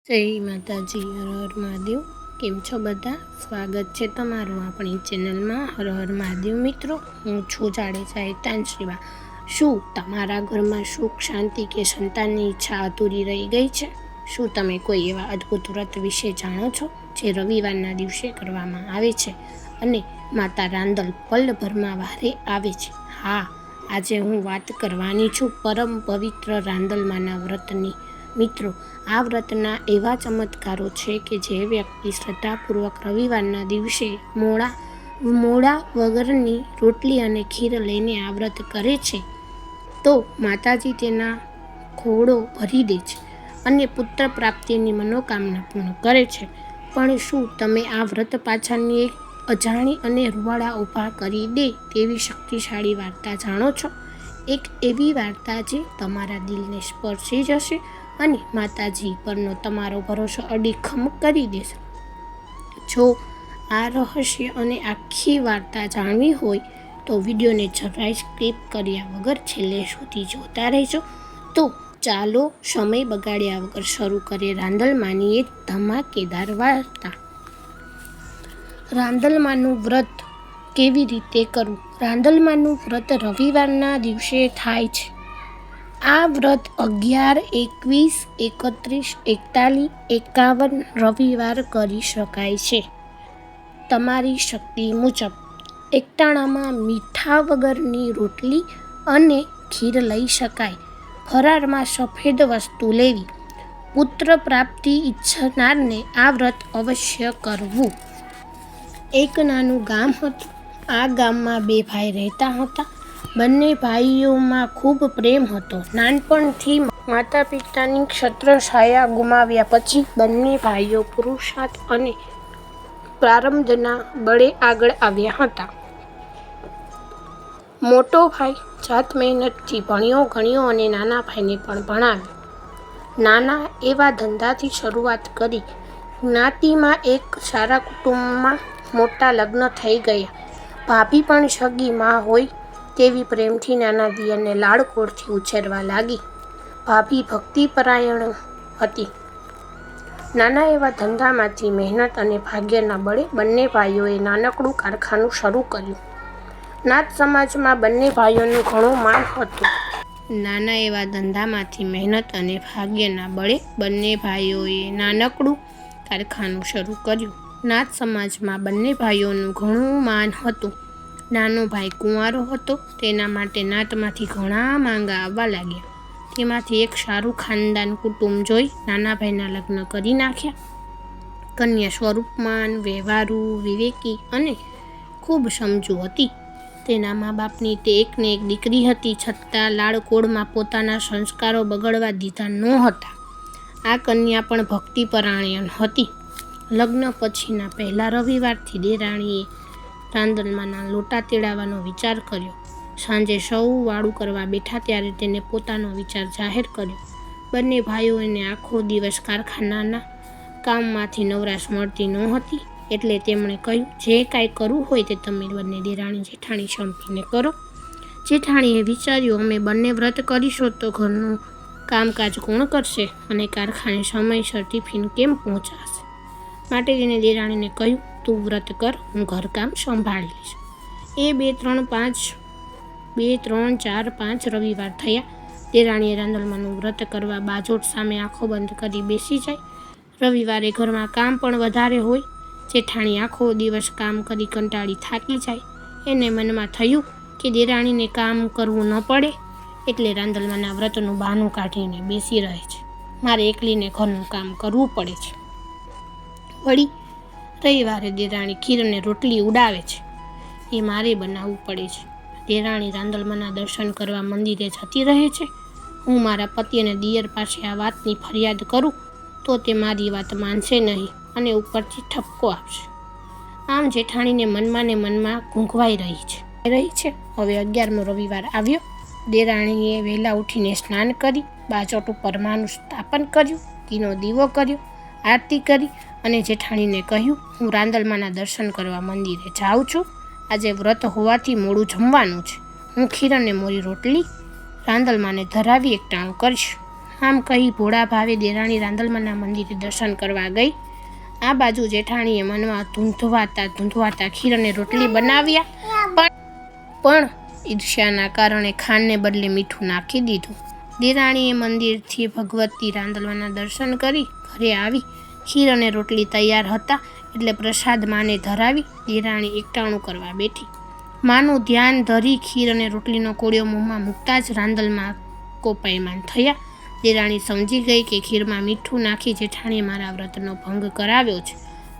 જય માતાજી, હર હર મહાદેવ. કેમ છો બધા? સ્વાગત છે તમારું આપણી ચેનલમાં હર હર મહાદેવ. મિત્રો, હું છું જાડેજા હેતાંશીબા. શું તમારા ઘરમાં સુખ, શાંતિ કે સંતાનની ઈચ્છા અધૂરી રહી ગઈ છે? શું તમે કોઈ એવા અદ્ભુત વ્રત વિશે જાણો છો જે રવિવારના દિવસે કરવામાં આવે છે અને માતા રાંદલ પલભરમાં વારે આવે છે? હા, આજે હું વાત કરવાની છું પરમ પવિત્ર રાંદલમાના વ્રતની. મિત્રો, આ વ્રતના એવા ચમત્કારો છે કે જે વ્યક્તિ શ્રદ્ધાપૂર્વક રવિવારના દિવસે મોડા વગરની રોટલી અને ખીર લઈને આ વ્રત કરે છે તો માતાજી તેના ખોળો ભરી દે છે અને પુત્ર પ્રાપ્તિની મનોકામના પૂર્ણ કરે છે. પણ શું તમે આ વ્રત પાછળની એક અજાણી અને રૂવાડા ઊભા કરી દે તેવી શક્તિશાળી વાર્તા જાણો છો? એક એવી વાર્તા જે તમારા દિલને સ્પર્શી જશે અને માતાજી પરનો તમારો ભરોસો અડીખમ કરી દેશે. જો આ રહસ્ય અને આખી વાર્તા જાણવી હોય તો વિડીયોને જરાય સ્કીપ કર્યા વગર છેલ્લે સુધી જોતા રહેજો. તો ચાલો સમય બગાડ્યા વગર શરૂ કરીએ રાંદલમાની એક ધમાકેદાર વાર્તા. રાંદલમાનું વ્રત કેવી રીતે કરવું? રાંદલમાનું વ્રત રવિવારના દિવસે થાય છે. આ વ્રત 11, 21, 31, 41, 51 રવિવાર કરી શકાય છે. તમારી શક્તિ મુજબ એકટાણામાં મીઠા વગરની રોટલી અને ખીર લઈ શકાય. ફરાળમાં સફેદ વસ્તુ લેવી. પુત્ર પ્રાપ્તિ ઈચ્છનારને આ વ્રત અવશ્ય કરવું. એક નાનું ગામ હતું. આ ગામમાં 2 ભાઈ રહેતા હતા. બંને ભાઈઓમાં ખૂબ પ્રેમ હતો. નાનપણથી માતા પિતાની છત્રછાયા ગુમાવ્યા પછી બંને ભાઈઓ પુરુષાર્થ અને પ્રારબ્ધના બળે આગળ આવ્યા હતા. મોટો ભાઈ જાત મહેનતથી ભણ્યો ગણ્યો અને નાના ભાઈને પણ ભણાવ્યો. નાના એવા ધંધાથી શરૂઆત કરી. જ્ઞાતિમાં એક સારા કુટુંબમાં મોટા લગ્ન થઈ ગયા. ભાભી પણ સગી માં હોય તેવી પ્રેમથી નાના દિયરને લાડકોડથી ઉછેરવા લાગી. ભાભી ભક્તિપરાયણ હતી. નાના એવા ધંધામાંથી મહેનત અને ભાગ્યના બળે બંને ભાઈઓએ નાનકડું કારખાનું શરૂ કર્યું. નાથ સમાજમાં બંને ભાઈઓનું ઘણું માન હતું. નાના એવા ધંધામાંથી મહેનત અને ભાગ્યના બળે બંને ભાઈઓએ નાનકડું કારખાનું શરૂ કર્યું. નાથ સમાજમાં બંને ભાઈઓનું ઘણું માન હતું. નાનો ભાઈ કુંવારો હતો. તેના માટે નાતમાંથી ઘણા માંગા આવવા લાગ્યા. તેમાંથી એક સારું ખાનદાન કુટુંબ જોઈ નાના ભાઈના લગ્ન કરી નાખ્યા. કન્યા સ્વરૂપમાન, વ્યવહારુ, વિવેકી અને ખૂબ સમજુ હતી. તેના મા બાપની તે એકને એક દીકરી હતી, છતાં લાડકોડમાં પોતાના સંસ્કારો બગડવા દીધા નહોતા. આ કન્યા પણ ભક્તિપરાયણ હતી. લગ્ન પછીના પહેલા રવિવારથી દેરાણીએ રાંદલમાના લોટા તેડાવવાનો વિચાર કર્યો. સાંજે સૌ વાળું કરવા બેઠા ત્યારે તેને પોતાનો વિચાર જાહેર કર્યો. બંને ભાઈઓને આખો દિવસ કારખાનાના કામમાંથી નવરાશ મળતી નહોતી, એટલે તેમણે કહ્યું, જે કાંઈ કરવું હોય તે તમે બંને દેરાણી જેઠાણી સંપીને કરો. જેઠાણીએ વિચાર્યું, અમે બંને વ્રત કરીશું તો ઘરનું કામકાજ કોણ કરશે અને કારખાને સમયસર ટિફિન કેમ પહોંચાશે? માટે તેને દેરાણીને કહ્યું, તું વ્રત કર, હું ઘરકામ સંભાળી લઈશ. એ 2, 3, 4, 5 રવિવાર થયા. દેરાણીએ રાંદલમાનું વ્રત કરવા બાજોટ સામે આંખો બંધ કરી બેસી જાય. રવિવારે ઘરમાં કામ પણ વધારે હોય. જેઠાણી આખો દિવસ કામ કરી કંટાળી થાકી જાય. એને મનમાં થયું કે દેરાણીને કામ કરવું ન પડે એટલે રાંદલમાના વ્રતનું બહાનું કાઢીને બેસી રહે છે. મારે એકલીને ઘરનું કામ કરવું પડે છે. વળી રવિવારે દેરાણી ખીર અને રોટલી ઉડાવે છે એ મારે બનાવવું પડે છે. દેરાણી રાંદલમાના દર્શન કરવા મંદિરે જતી રહે છે. હું મારા પતિ અને દિયર પાસે આ વાતની ફરિયાદ કરું તો તે મારી વાત માનશે નહીં અને ઉપરથી ઠપકો આપશે. આમ જેઠાણીને મનમાં ઘૂંઘવાઈ રહી છે. હવે 11મો રવિવાર આવ્યો. દેરાણીએ વહેલા ઉઠીને સ્નાન કરી, બાજોટ ઉપર માનું સ્થાપન કર્યું, ઘીનો દીવો કર્યો, આરતી કરી અને જેઠાણીને કહ્યું, હું રાંદલમાના દર્શન કરવા મંદિરે જાઉં છું. આજે વ્રત હોવાથી મોડું જમવાનું છે. હું ખીર અને મોરી રોટલી રાંદલમાને ધરાવી એકટાણું કરીશ. આમ કહી ભોળા ભાવે દેરાણી રાંદલમાના મંદિરે દર્શન કરવા ગઈ. આ બાજુ જેઠાણીએ મનમાં ધૂંધવાતા ખીર અને રોટલી બનાવ્યા, પણ ઈર્ષ્યાના કારણે ખાંડને બદલે મીઠું નાખી દીધું. દેરાણીએ મંદિરથી ભગવતી રાંદલમાના દર્શન કરી ઘરે આવી. ખીર અને રોટલી તૈયાર હતા એટલે પ્રસાદ માને ધરાવી દેરાણી એકટાણું કરવા બેઠી. માનું ધ્યાન ધરી ખીર અને રોટલીનો કોળિયો મોંમાં મૂકતા જ રાંદલમાં કોપાયમાન થયા. દેરાણી સમજી ગઈ કે ખીરમાં મીઠું નાખી જેઠાણીએ મારા વ્રતનો ભંગ કરાવ્યો છે,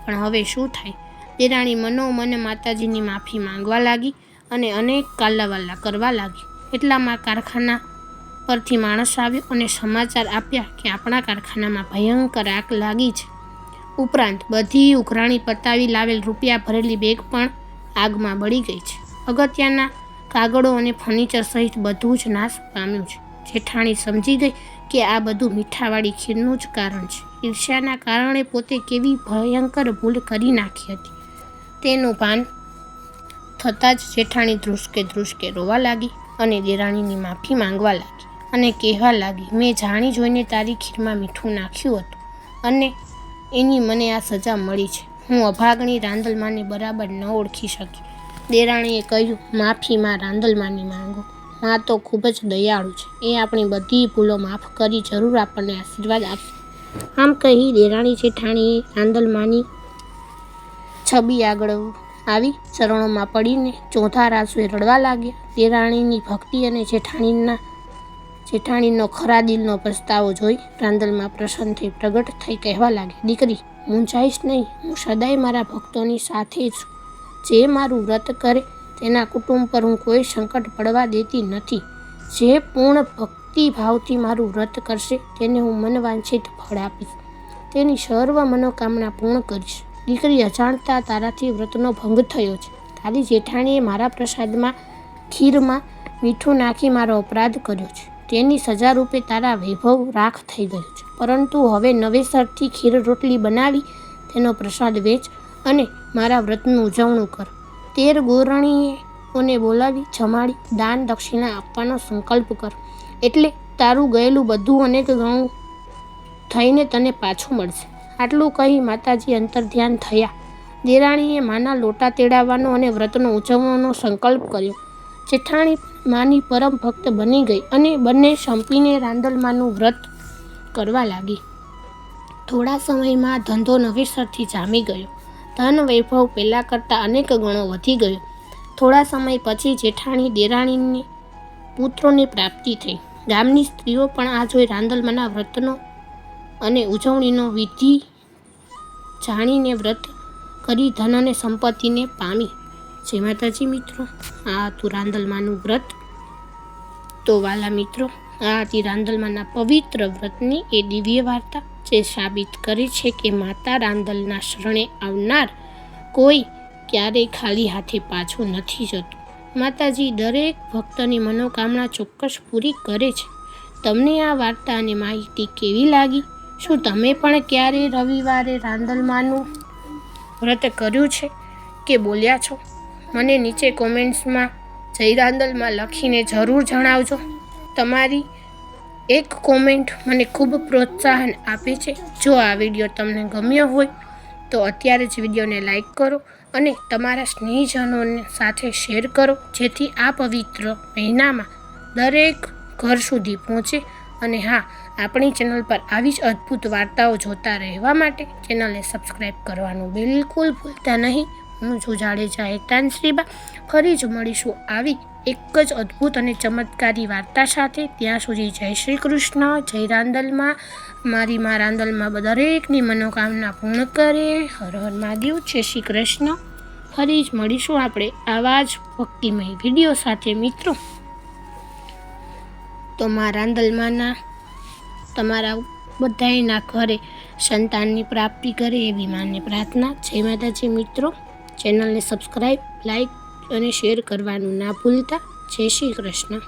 પણ હવે શું થાય? દેરાણી મનોમન માતાજીની માફી માંગવા લાગી અને અનેક કાલાવાલા કરવા લાગી. એટલામાં કારખાના પરથી માણસ આવ્યો અને સમાચાર આપ્યા કે આપણા કારખાનામાં ભયંકર આગ લાગી છે. ઉપરાંત બધી ઉઘરાણી પતાવી લાવેલ રૂપિયા ભરેલી બેગ પણ આગમાં બળી ગઈ છે. અગત્યના કાગળો અને ફર્નિચર સહિત બધું જ નાશ પામ્યું છે. જેઠાણી સમજી ગઈ કે આ બધું મીઠાવાળી ખીરનું જ કારણ છે. ઈર્ષ્યાના કારણે પોતે કેવી ભયંકર ભૂલ કરી નાખી હતી તેનું ભાન થતાં જ જેઠાણી ધ્રુસકે રોવા લાગી અને દેરાણીની માફી માંગવા લાગી અને કહેવા લાગી, મેં જાણી જોઈને તારી ખીરમાં મીઠું નાખ્યું હતું અને એની મને આ સજા મળી છે. હું અભાગણી રાંદલમાને બરાબર ન ઓળખી શકી. દેરાણીએ કહ્યું, માફી માં રાંદલમાની માંગો. માં તો ખૂબ જ દયાળુ છે, એ આપણી બધી ભૂલો માફ કરી જરૂર આપણને આશીર્વાદ આપશે. આમ કહી દેરાણી જેઠાણીએ રાંદલમાની છબી આગળ આવી ચરણોમાં પડીને ચોથા આંસુએ રડવા લાગ્યા. દેરાણીની ભક્તિ અને જેઠાણીનો ખરા દિલનો પસ્તાવો જોઈ રાંદલમાં પ્રસન્ન થઈ પ્રગટ થઈ કહેવા લાગી, દીકરી, મૂંઝાઈશ નહીં. હું સદાય મારા ભક્તોની સાથે છું. જે મારું વ્રત કરે તેના કુટુંબ પર હું કોઈ સંકટ પડવા દેતી નથી. જે પૂર્ણ ભક્તિભાવથી મારું વ્રત કરશે તેને હું મનવાંછિત ફળ આપીશ, તેની સર્વ મનોકામના પૂર્ણ કરીશ. દીકરી, અજાણતા તારાથી વ્રતનો ભંગ થયો છે. તારી જેઠાણીએ મારા પ્રસાદમાં ખીરમાં મીઠું નાખી મારો અપરાધ કર્યો છે. તેની સજા રૂપે તારા વૈભવ રાખ થઈ ગયો છે. પરંતુ હવે નવેસરથી ખીર રોટલી બનાવી તેનો પ્રસાદ વેચ અને મારા વ્રતનું ઉજવણું કર. 13 ગોરણીઓને બોલાવી જમાડી દાન દક્ષિણા આપવાનો સંકલ્પ કર, એટલે તારું ગયેલું બધું અનેક ગણું થઈને તને પાછું મળશે. આટલું કહી માતાજી અંતર્ધ્યાન થયા. દેરાણીએ માના લોટા તેડાવવાનો અને વ્રતનો ઉજવવાનો સંકલ્પ કર્યો. જેઠાણી માની પરમ ભક્ત બની ગઈ અને બંને સંપીને રાંદલમાનું વ્રત કરવા લાગી. થોડા સમયમાં ધંધો નવેસરથી જામી ગયો. ધન વૈભવ પહેલાં કરતાં અનેક ગણો વધી ગયો. થોડા સમય પછી જેઠાણી દેરાણીને પુત્રોની પ્રાપ્તિ થઈ. ગામની સ્ત્રીઓ પણ આ જોઈ રાંદલમાના વ્રતનો અને ઉજવણીનો વિધિ જાણીને વ્રત કરી ધન અને સંપત્તિને પામી. જય માતાજી મિત્રો, આ હતું રાંદલમાનું વ્રત. તો વાલા મિત્રો, આ હતી રાંદલમાના પવિત્ર વ્રતની એ દિવ્ય વાર્તા, જે સાબિત કરે છે કે માતા રાંદલના શરણે આવનાર કોઈ ક્યારેય ખાલી હાથે પાછું નથી જતું. માતાજી દરેક ભક્તની મનોકામના ચોક્કસ પૂરી કરે છે. તમને આ વાર્તા અને માહિતી કેવી લાગી? શું તમે પણ ક્યારે રવિવારે રાંદલમાનું વ્રત કર્યું છે કે બોલ્યા છો? મને નીચે કોમેન્ટ્સમાં જય રાંદલમાં લખીને જરૂર જણાવજો. તમારી એક કોમેન્ટ મને ખૂબ પ્રોત્સાહન આપે છે. જો આ વિડીયો તમને ગમ્યો હોય તો અત્યારે જ વિડીયોને લાઈક કરો અને તમારા સ્નેહીજનોને સાથે શેર કરો, જેથી આ પવિત્ર મહિનામાં દરેક ઘર સુધી પહોંચે. અને હા, આપણી ચેનલ પર આવી જ અદ્ભુત વાર્તાઓ જોતા રહેવા માટે ચેનલને સબસ્ક્રાઈબ કરવાનું બિલકુલ ભૂલતા નહીં. હું છું જાડેજા હેતાંશ્રીબા. ફરી જ મળીશું આવી એક જ અદ્ભુત અને ચમત્કારી વાર્તા સાથે. ત્યાં સુધી જય શ્રી કૃષ્ણ, જય રાંદલમાં. મારી મા રાંદલમાં દરેકની મનોકામના પૂર્ણ કરે. હર હર મહાદેવ, જય શ્રી કૃષ્ણ. ફરી જ મળીશું આપણે આવા જ ભક્તિમય વિડીયો સાથે મિત્રો. તો મા રાંદલમાના તમારા બધાયના ઘરે સંતાનની પ્રાપ્તિ કરે એવી માને પ્રાર્થના. જય માતાજી મિત્રો. ચેનલને સબસ્ક્રાઈબ, લાઈક અને શેર કરવાનું ના ભૂલતા. જય શ્રી કૃષ્ણ.